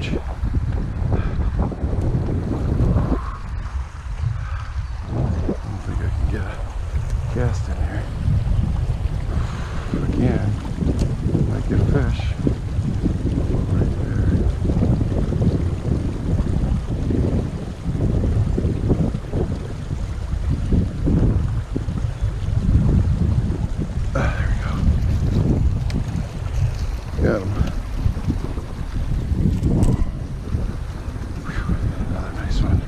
huge. I don't think I can get a cast in here. If I can, I might get a fish. Right there. There we go. Got him. Whew. Another nice one.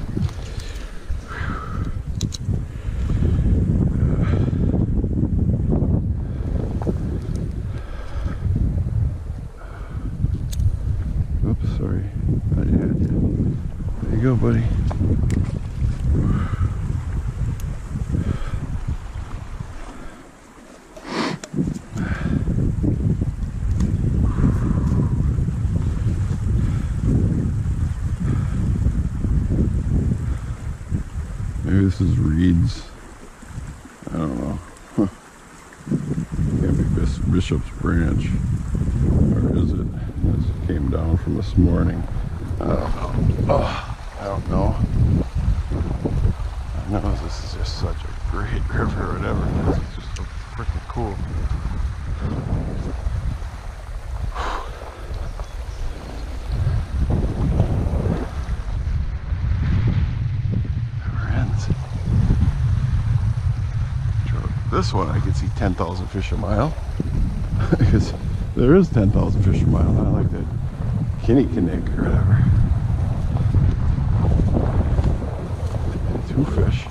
Oops, sorry. Not yet. There you go, buddy. Maybe this is reeds. I don't know. Huh. Can't be Bishop's Branch. Or is it? This came down from this morning. I don't know. Oh, I don't know. I know this is just such a great river or whatever. It's just so freaking cool. This one I can see 10,000 fish a mile. Because there is 10,000 fish a mile, not like that Kinnikinnick or whatever. 2 fish.